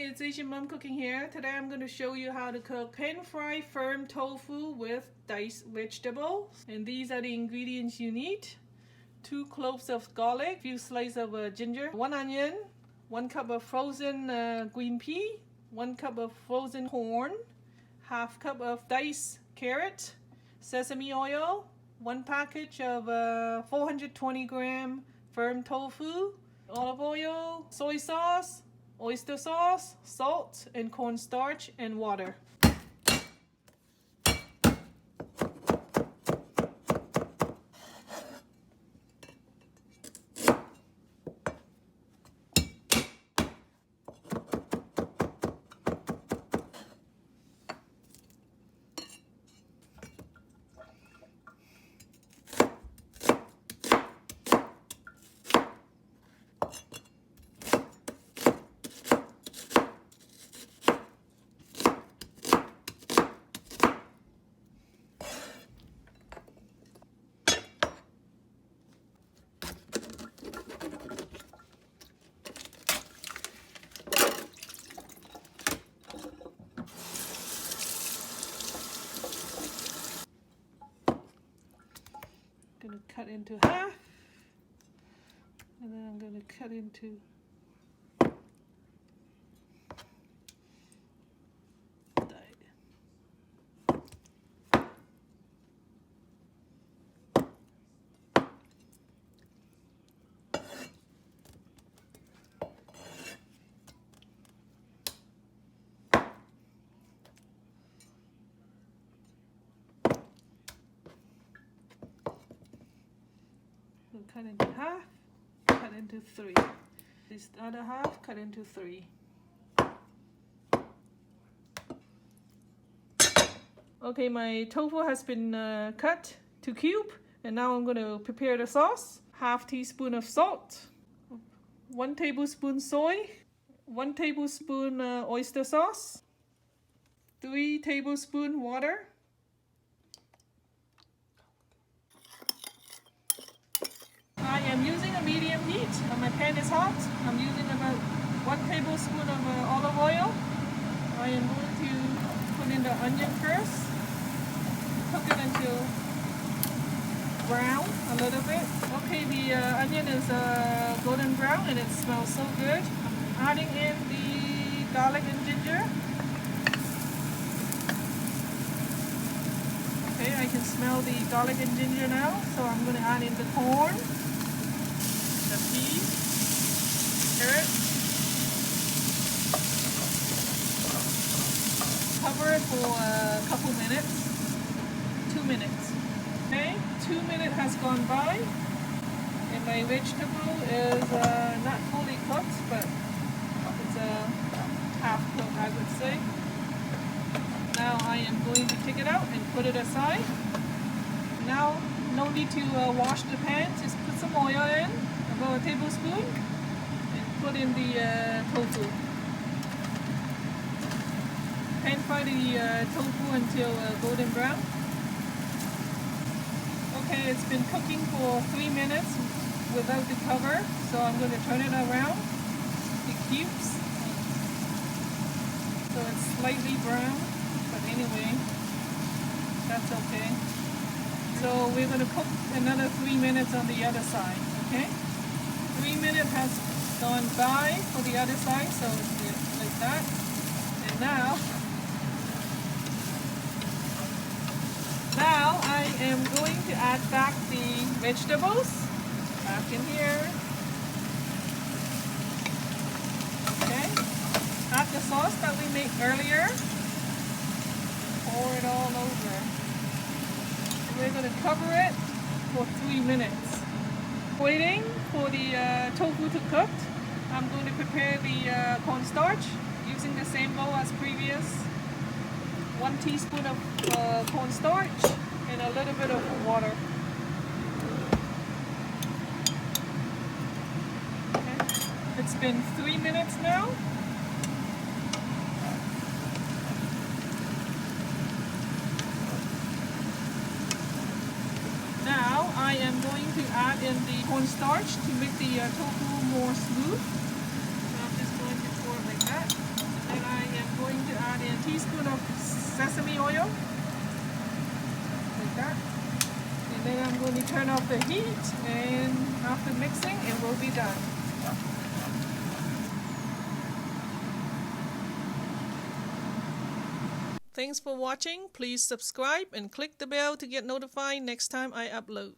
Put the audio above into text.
it's Asian Mom Cooking here. Today I'm going to show you how to cook pan-fried firm tofu with diced vegetables. And these are the ingredients you need. 2 cloves of garlic, few slices of ginger, 1 onion, 1 cup of frozen green pea, 1 cup of frozen corn, half cup of diced carrot, sesame oil, 1 package of 420 gram firm tofu, olive oil, soy sauce, oyster sauce, salt, and cornstarch and water. I'm going to cut into half, and then I'm going to cut into cut into half, cut into 3. This other half, cut into 3. Okay, my tofu has been cut to cube, and now I'm going to prepare the sauce. Half teaspoon of salt, 1 tablespoon soy, 1 tablespoon oyster sauce, 3 tablespoons water, I am using a medium heat. My pan is hot. I'm using about 1 tablespoon of olive oil. I am going to put in the onion first. Cook it until brown a little bit. Okay, the onion is golden brown and it smells so good. I'm adding in the garlic and ginger. Okay, I can smell the garlic and ginger now, so I'm going to add in the corn, the peas, carrot. Cover it for a couple minutes, 2 minutes. Okay, 2 minutes has gone by, and my vegetable is not fully cooked, but it's half cooked, I would say. Now I am going to take it out and put it aside. Now, no need to wash the pan, just put some oil in, about a tablespoon, and put in the tofu. Pan fry the tofu until golden brown. Okay, it's been cooking for 3 minutes without the cover, so I'm going to turn it around, the cubes, so it's slightly brown, but anyway, that's okay. So we're going to cook another 3 minutes on the other side, okay? 3 minutes has gone by for the other side, so it's like that. And now I am going to add back the vegetables back in here. Okay, add the sauce that we made earlier. Pour it all over. We're going to cover it for 3 minutes. Waiting for the tofu to cook, I'm going to prepare the cornstarch using the same bowl as previous. 1 teaspoon of cornstarch and a little bit of water. Okay. It's been 3 minutes now. Now I am going to add in the cornstarch to make the tofu more smooth. So I'm just going to pour it like that. sesame oil. Like that. And then I'm going to turn off the heat, and after mixing, it will be done. Thanks for watching. Please subscribe and click the bell to get notified next time I upload.